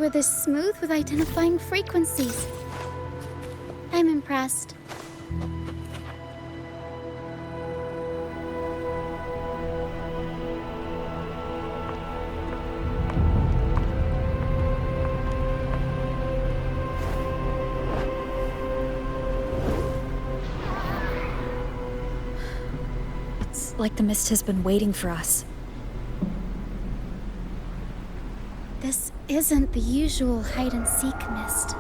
never this smooth with identifying frequencies. I'm impressed. It's like the mist has been waiting for us. This isn't the usual hide-and-seek mist.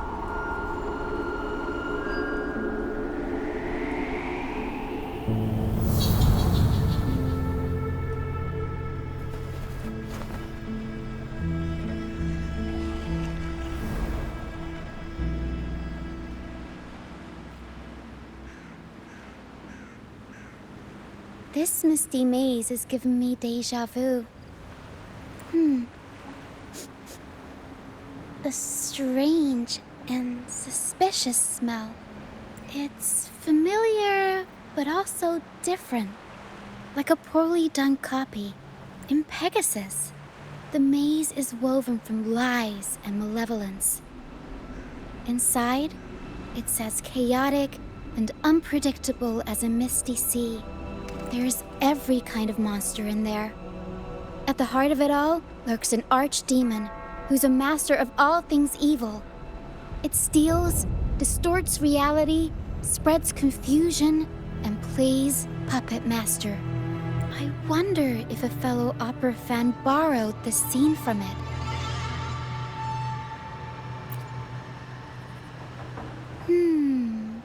This misty maze is giving me déjà vu. A strange and suspicious smell. It's familiar, but also different. Like a poorly done copy. In Pegasus, the maze is woven from lies and malevolence. Inside, it's as chaotic and unpredictable as a misty sea. There's every kind of monster in there. At the heart of it all lurks an archdemon who's a master of all things evil. It steals, distorts reality, spreads confusion, and plays puppet master. I wonder if a fellow opera fan borrowed the scene from it.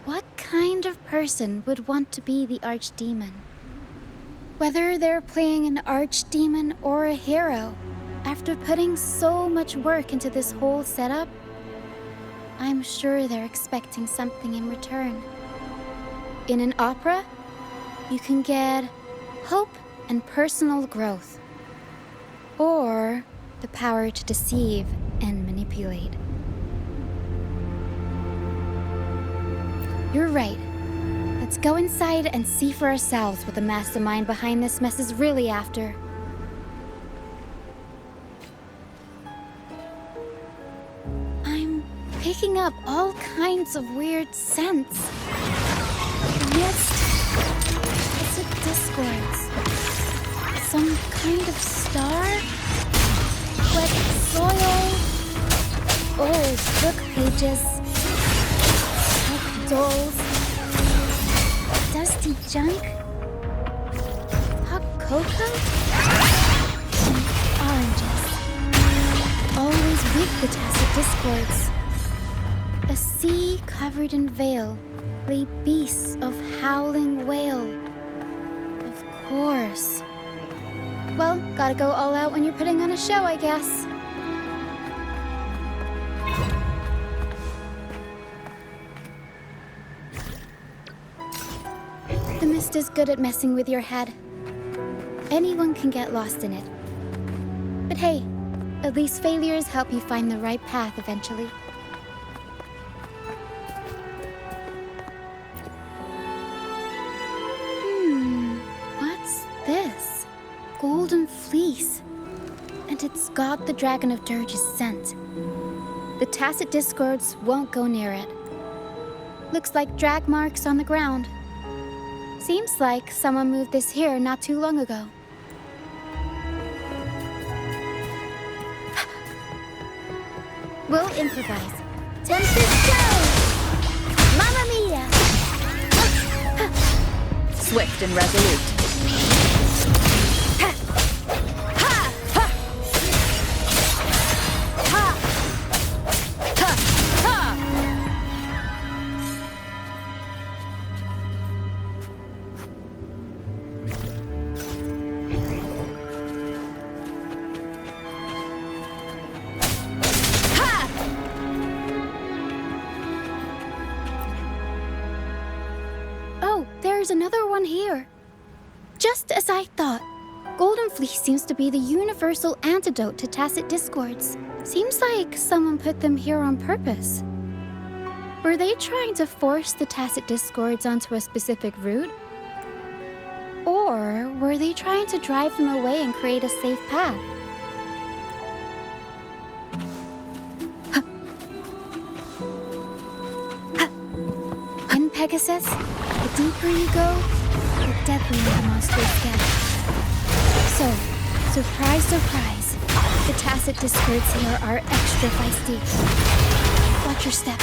What kind of person would want to be the archdemon? Whether they're playing an archdemon or a hero, after putting so much work into this whole setup, I'm sure they're expecting something in return. In an opera, you can get hope and personal growth, or the power to deceive and manipulate. You're right. Let's go inside and see for ourselves what the mastermind behind this mess is really after. I'm picking up all kinds of weird scents. Mist, acid discords, some kind of star, wet soil, old book pages, oak dolls, dusty junk, hot cocoa, and oranges. Always with the tacit discords. A sea covered in veil lay beasts of howling whale. Of course. Well, gotta go all out when you're putting on a show, I guess. The mist is good at messing with your head. Anyone can get lost in it. But hey, at least failures help you find the right path eventually. What's this? Golden fleece. And it's got the Dragon of Dirge's scent. The tacit discords won't go near it. Looks like drag marks on the ground. Seems like someone moved this here not too long ago. We'll improvise. Tempest go! Mamma mia! Swift and resolute. There's another one here. Just as I thought, Golden Fleece seems to be the universal antidote to tacit discords. Seems like someone put them here on purpose. Were they trying to force the tacit discords onto a specific route? Or were they trying to drive them away and create a safe path? Pegasus, the deeper you go, the deadlier the monsters get. So, surprise, surprise, the tacit discords here are extra feisty. Watch your step.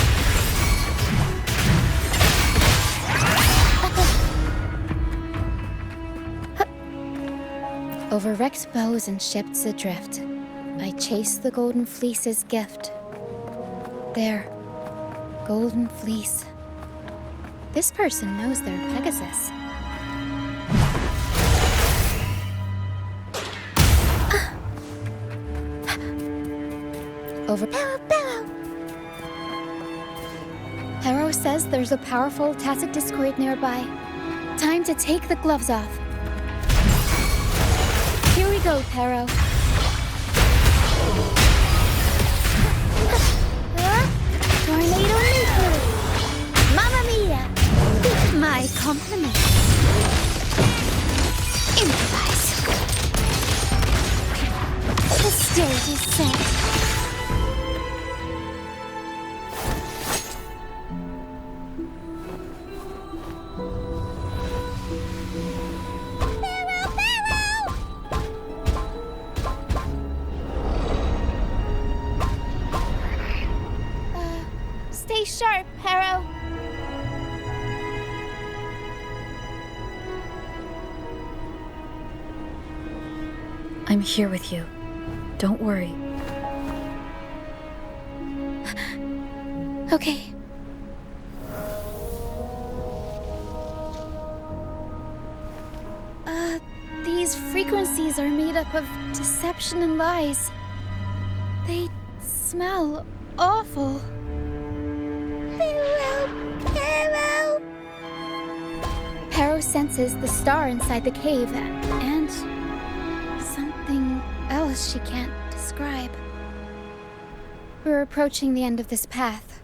Over wrecked bows and ships adrift, I chase the golden fleece's gift. There, golden fleece. This person knows their Pegasus. Over Pero! Pero says there's a powerful tacit discord nearby. Time to take the gloves off. Here we go, Pero. Tornado nuclear! Mamma mia! My compliments. Improvise. The stage is set. Stay sharp, Pero. I'm here with you. Don't worry. Okay. These frequencies are made up of deception and lies. They smell awful. Pero! Pero senses the star inside the cave and something else she can't describe. We're approaching the end of this path.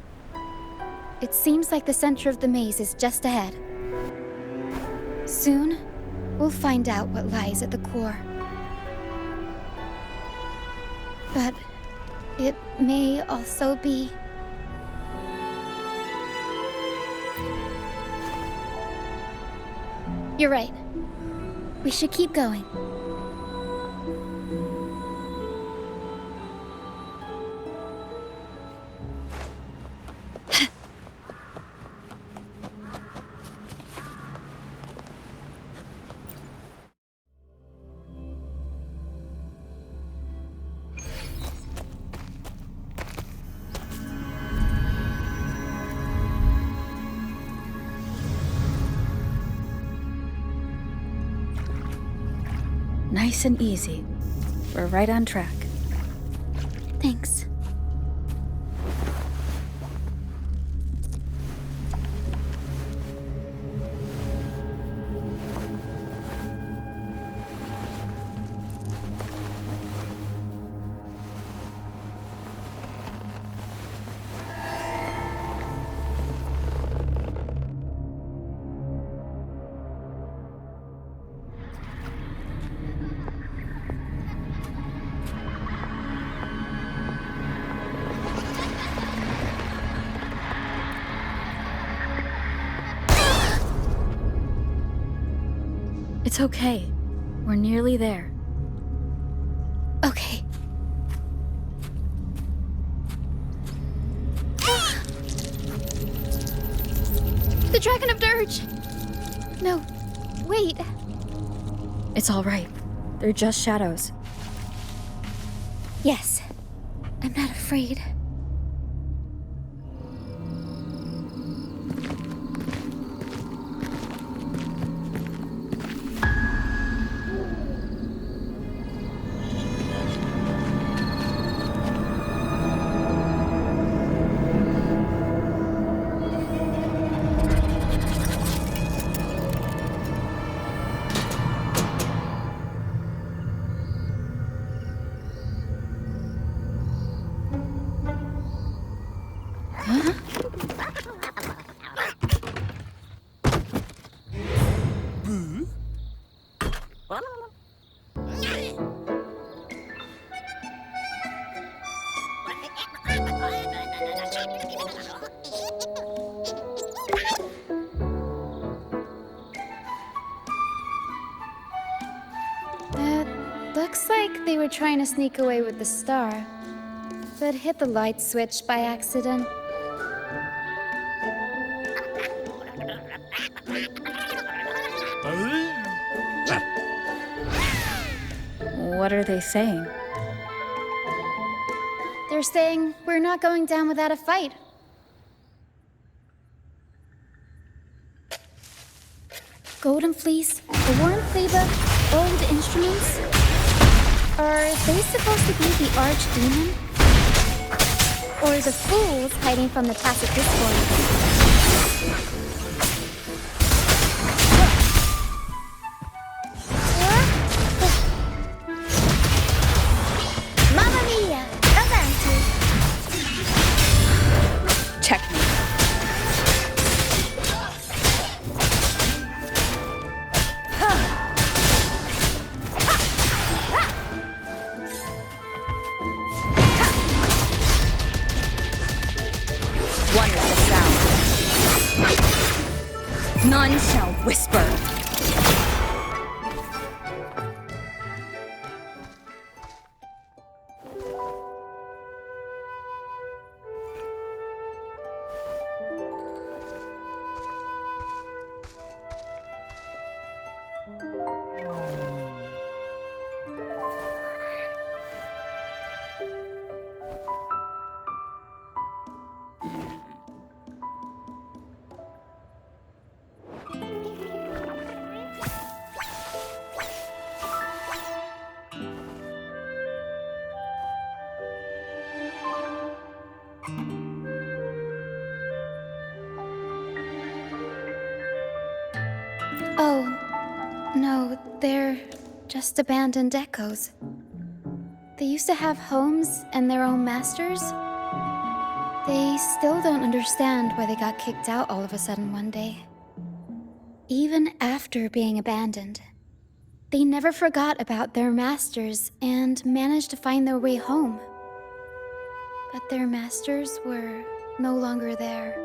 It seems like the center of the maze is just ahead. Soon, we'll find out what lies at the core. But it may also be... You're right. We should keep going. Nice and easy. We're right on track. Thanks. It's okay. We're nearly there. Okay. The Dragon of Dirge! No, wait. It's all right. They're just shadows. Yes, I'm not afraid. Looks like they were trying to sneak away with the star, but hit the light switch by accident. What are they saying? They're saying we're not going down without a fight. Golden Fleece, the Worn Fleba, old instruments. Are they supposed to be the archdemon? Or the fools hiding from the tacit discord? Mamma mia! Avanti! Checkmate. One is the sound. None shall whisper. Oh, no, they're just abandoned echoes. They used to have homes and their own masters. They still don't understand why they got kicked out all of a sudden one day. Even after being abandoned, they never forgot about their masters and managed to find their way home. But their masters were no longer there.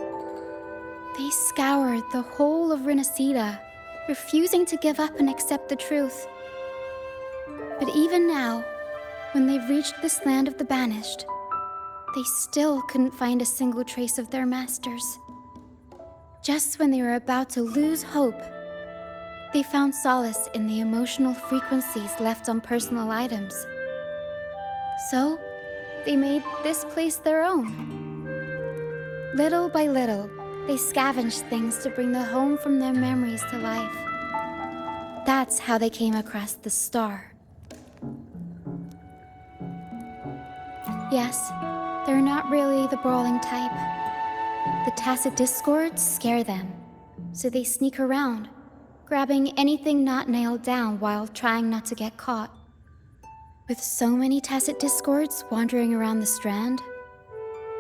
They scoured the whole of Renacida, refusing to give up and accept the truth. But even now, when they've reached this land of the banished, they still couldn't find a single trace of their masters. Just when they were about to lose hope, they found solace in the emotional frequencies left on personal items. So, they made this place their own. Little by little, they scavenged things to bring the home from their memories to life. That's how they came across the star. Yes, they're not really the brawling type. The tacit discords scare them, so they sneak around, grabbing anything not nailed down while trying not to get caught. With so many tacit discords wandering around the strand,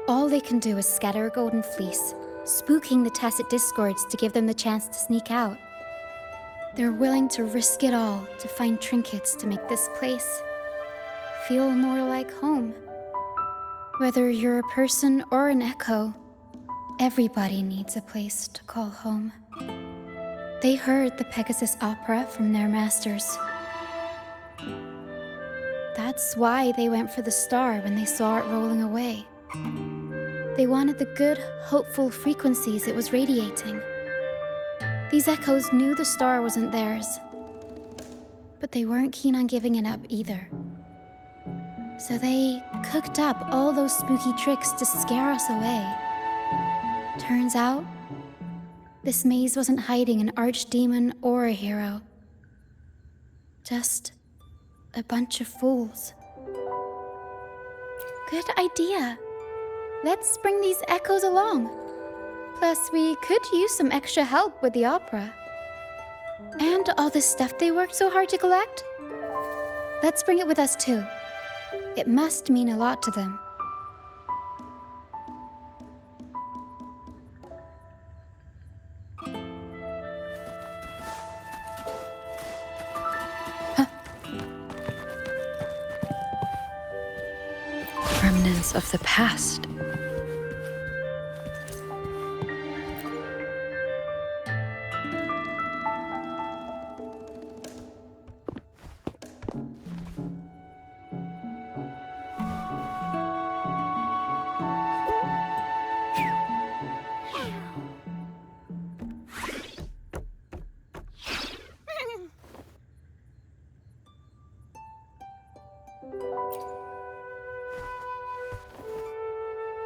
all they can do is scatter a golden fleece, spooking the tacit discords to give them the chance to sneak out. They're willing to risk it all to find trinkets to make this place feel more like home. Whether you're a person or an echo, everybody needs a place to call home. They heard the Pegasus opera from their masters. That's why they went for the star when they saw it rolling away. They wanted the good, hopeful frequencies it was radiating. These echoes knew the star wasn't theirs, but they weren't keen on giving it up either. So they cooked up all those spooky tricks to scare us away. Turns out, this maze wasn't hiding an archdemon or a hero. Just a bunch of fools. Good idea. Let's bring these echoes along. Plus, we could use some extra help with the opera. And all the stuff they worked so hard to collect? Let's bring it with us too. It must mean a lot to them. Remnants of the past.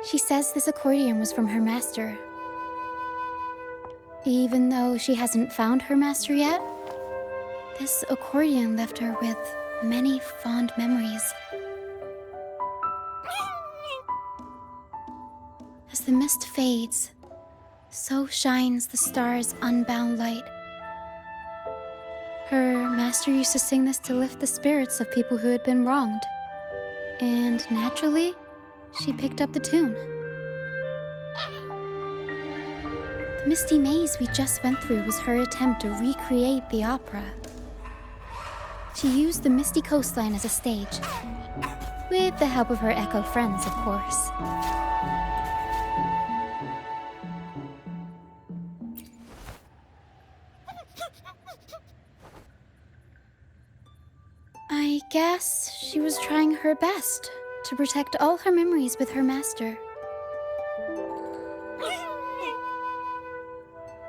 She says this accordion was from her master. Even though she hasn't found her master yet, this accordion left her with many fond memories. As the mist fades, so shines the star's unbound light. Her master used to sing this to lift the spirits of people who had been wronged. And naturally, she picked up the tune. The misty maze we just went through was her attempt to recreate the opera. She used the misty coastline as a stage, with the help of her echo friends, of course. I guess she was trying her best to protect all her memories with her master.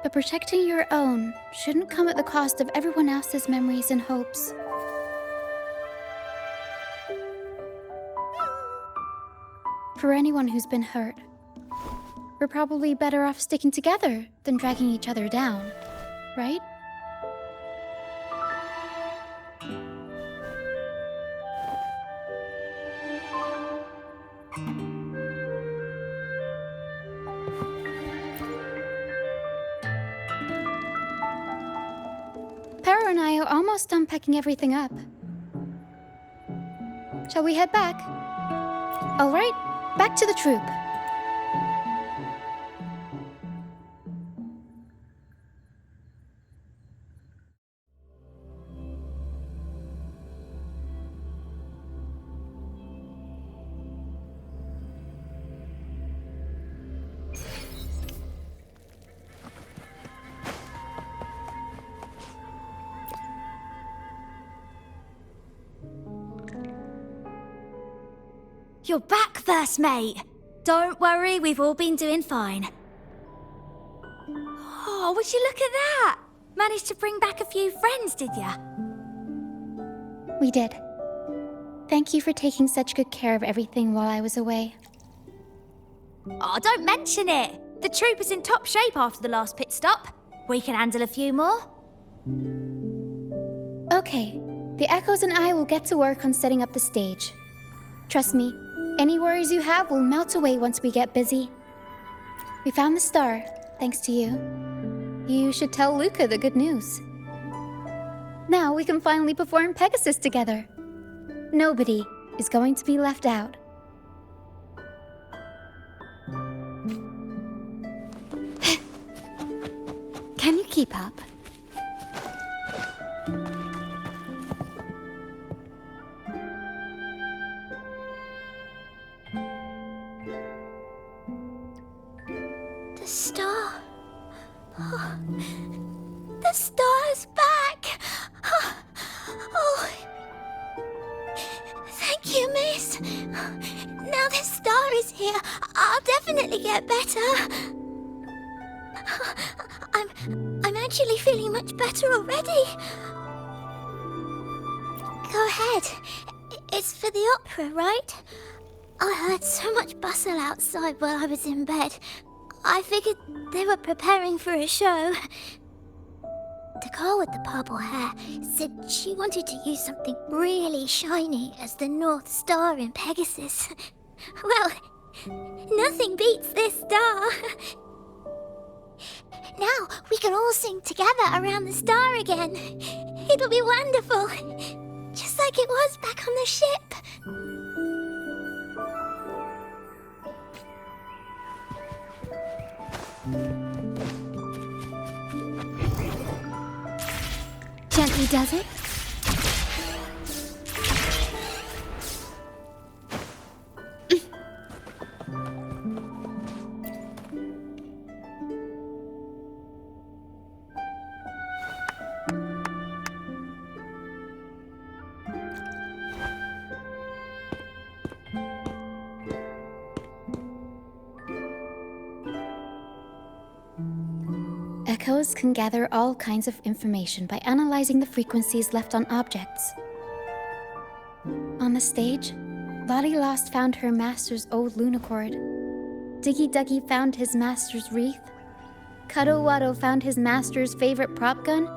But protecting your own shouldn't come at the cost of everyone else's memories and hopes. For anyone who's been hurt, we're probably better off sticking together than dragging each other down, right? Para and I are almost done packing everything up. Shall we head back? All right, back to the troop. You're back, first mate! Don't worry, we've all been doing fine. Oh, would you look at that? Managed to bring back a few friends, did ya? We did. Thank you for taking such good care of everything while I was away. Oh, don't mention it! The troop is in top shape after the last pit stop. We can handle a few more. Okay, the Echoes and I will get to work on setting up the stage. Trust me, any worries you have will melt away once we get busy. We found the star, thanks to you. You should tell Luca the good news. Now we can finally perform Pegasus together. Nobody is going to be left out. Can you keep up? The star. Oh, the star's back! Oh, thank you, miss. Now the star is here, I'll definitely get better. I'm actually feeling much better already. Go ahead. It's for the opera, right? I heard so much bustle outside while I was in bed. I figured they were preparing for a show. The girl with the purple hair said she wanted to use something really shiny as the North Star in Pegasus. Well, nothing beats this star. Now we can all sing together around the star again. It'll be wonderful, just like it was back on the ship. Gently does it? Echoes can gather all kinds of information by analyzing the frequencies left on objects. On the stage, Lottie Lost found her master's old lunicord. Diggy Duggy found his master's wreath. Cuddle Waddle found his master's favorite prop gun.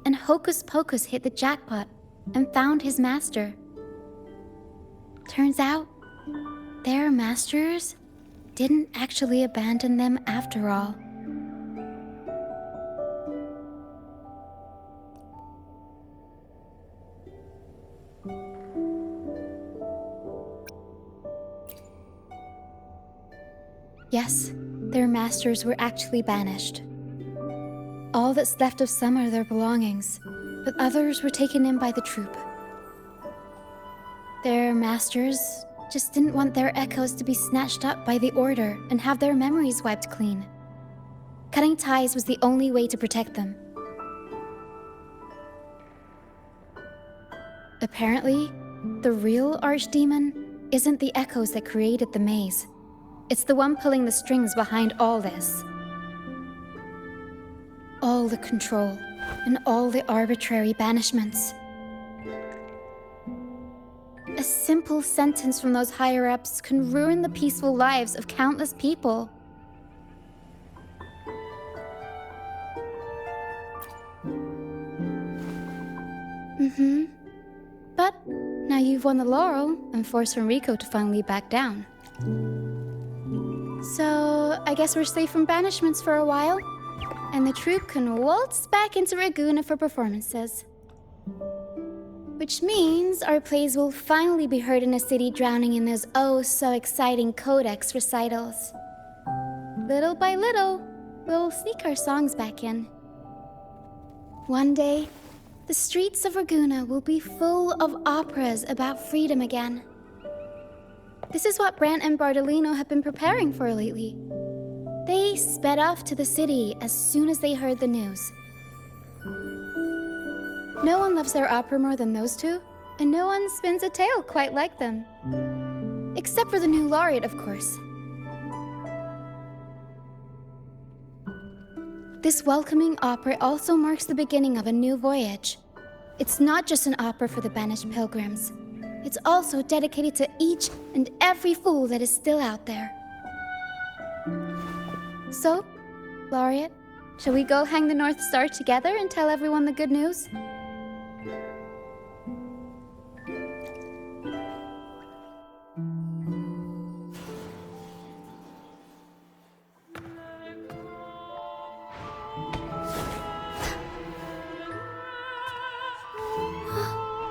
And Hocus Pocus hit the jackpot and found his master. Turns out, their masters didn't actually abandon them after all. Yes, their masters were actually banished. All that's left of some are their belongings, but others were taken in by the troop. Their masters just didn't want their echoes to be snatched up by the Order and have their memories wiped clean. Cutting ties was the only way to protect them. Apparently, the real Archdemon isn't the echoes that created the maze. It's the one pulling the strings behind all this. All the control, and all the arbitrary banishments. A simple sentence from those higher-ups can ruin the peaceful lives of countless people. But now you've won the laurel and forced Enrico to finally back down. So, I guess we're safe from banishments for a while, and the troupe can waltz back into Ragusa for performances. Which means our plays will finally be heard in a city drowning in those oh-so-exciting codex recitals. Little by little, we'll sneak our songs back in. One day, the streets of Ragusa will be full of operas about freedom again. This is what Brant and Bardolino have been preparing for lately. They sped off to the city as soon as they heard the news. No one loves their opera more than those two, and no one spins a tale quite like them. Except for the new laureate, of course. This welcoming opera also marks the beginning of a new voyage. It's not just an opera for the banished pilgrims. It's also dedicated to each and every fool that is still out there. So, Laureate, shall we go hang the North Star together and tell everyone the good news?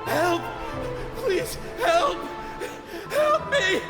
Help! Please, help! Help me!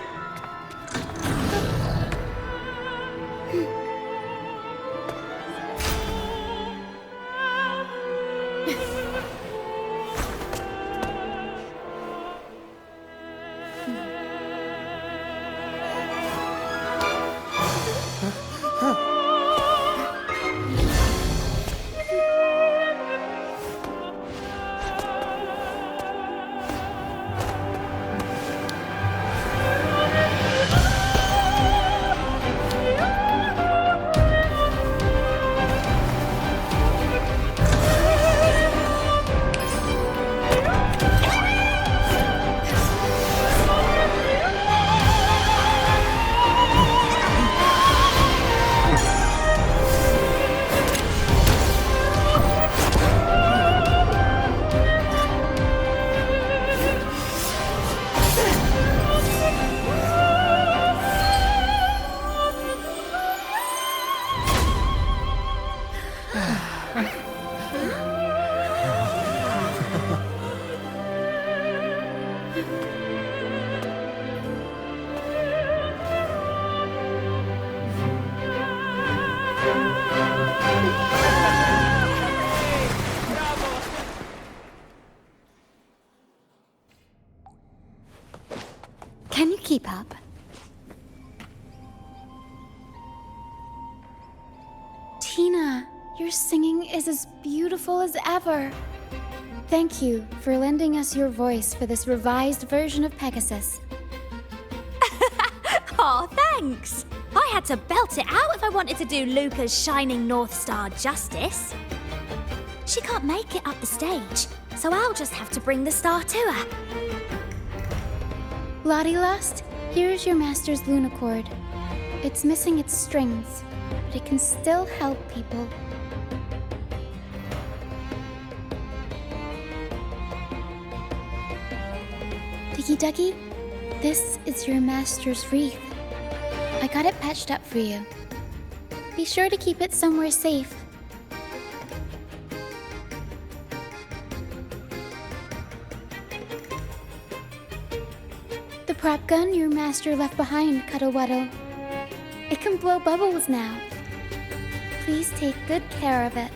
Can you keep up? Tina, your singing is as beautiful as ever. Thank you for lending us your voice for this revised version of Pegasus. Aw, thanks! I had to belt it out if I wanted to do Luca's Shining North Star justice. she can't make it up the stage, so I'll just have to bring the star to her. Lottie Lost, here's your master's Lunacord. It's missing its strings, but it can still help people. Diggy Duggy, this is your master's wreath. I got it patched up for you. Be sure to keep it somewhere safe. The prop gun your master left behind, Cuddlewaddle. It can blow bubbles now. Please take good care of it.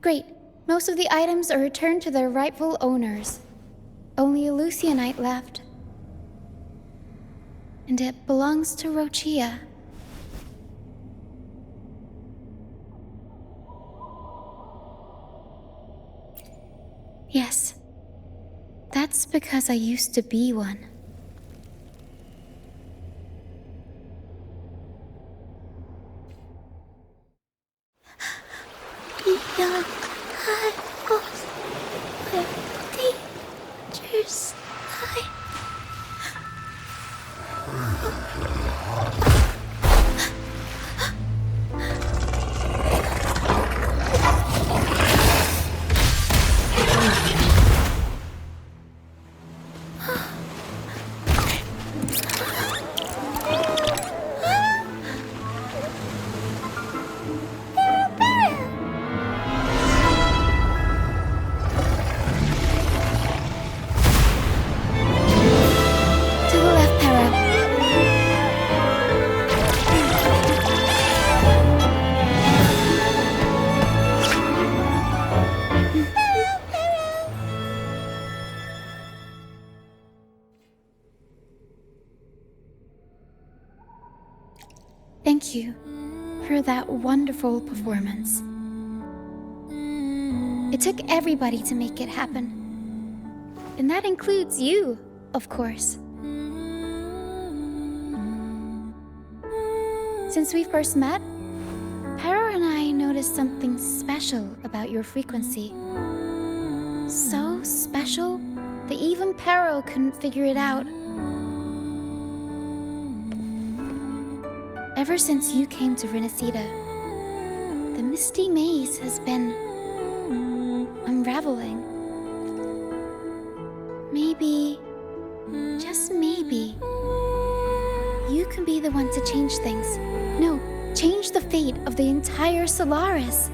Great. Most of the items are returned to their rightful owners. Only a Lucianite left. And it belongs to Roccia. Yes. That's because I used to be one. Beyond high walls, where dangers lie. To the left, Para. Thank you for that wonderful performance. It took everybody to make it happen. And that includes you, of course. Since we first met, Pero and I noticed something special about your frequency. So special that even Pero couldn't figure it out. Ever since you came to Renacida, the misty maze has been unraveling. Maybe, just maybe, you can be the one to change things. No, change the fate of the entire Solaris.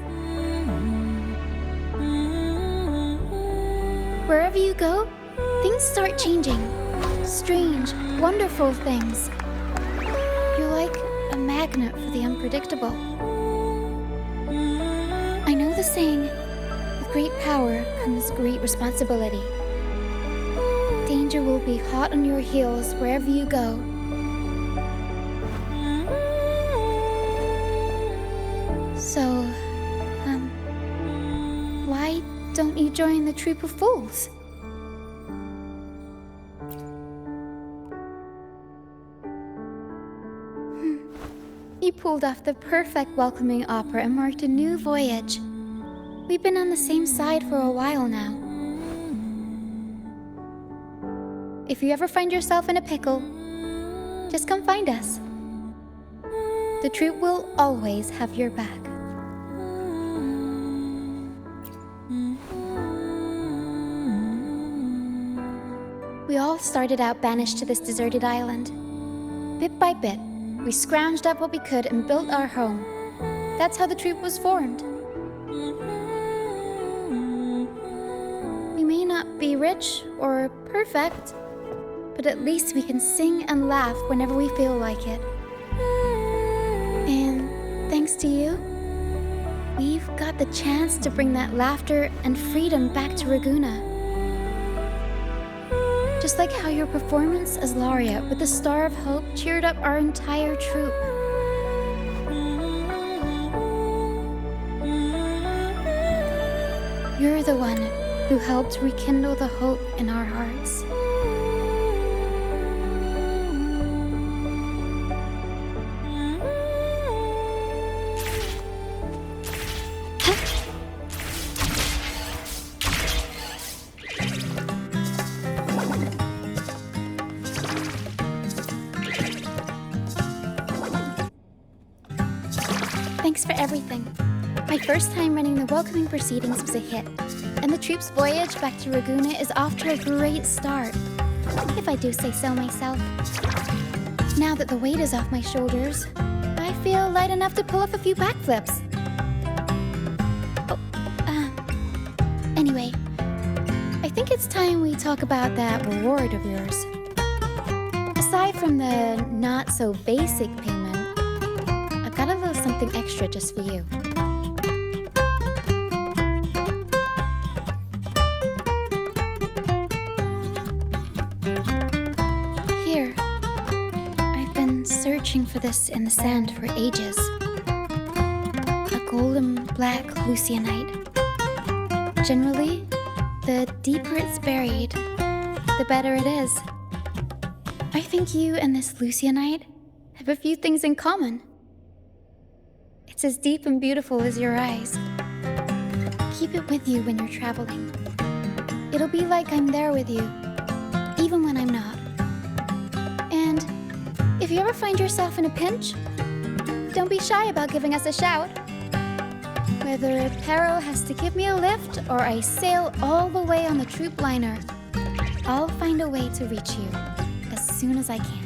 Wherever you go, things start changing. Strange, wonderful things. You're like a magnet for the unpredictable. I know the saying, with great power comes great responsibility. Danger will be hot on your heels wherever you go. So, why don't you join the troop of fools? You pulled off the perfect welcoming opera and marked a new voyage. We've been on the same side for a while now. If you ever find yourself in a pickle, just come find us. The troop will always have your back. We all started out banished to this deserted island. Bit by bit, we scrounged up what we could and built our home. That's how the troop was formed. We may not be rich or perfect, but at least we can sing and laugh whenever we feel like it. And thanks to you, we've got the chance to bring that laughter and freedom back to Raguna. Just like how your performance as Laureate with the Star of Hope cheered up our entire troupe. You're the one who helped rekindle the hope in our hearts. Thanks for everything. My first time running the welcoming proceedings was a hit, and the troupe's voyage back to Raguna is off to a great start, if I do say so myself. Now that the weight is off my shoulders, I feel light enough to pull off a few backflips. Anyway, I think it's time we talk about that reward of yours. Aside from the not-so-basic payment, I've got a little something extra just for you. Here. I've been searching for this in the sand for ages. A golden black lucyanite. Generally, the deeper it's buried, the better it is. I think you and this lucyanite have a few things in common. It's as deep and beautiful as your eyes. Keep it with you when you're traveling. It'll be like I'm there with you, even when I'm not. And if you ever find yourself in a pinch, don't be shy about giving us a shout. Whether Pero has to give me a lift or I sail all the way on the troop liner, I'll find a way to reach you as soon as I can.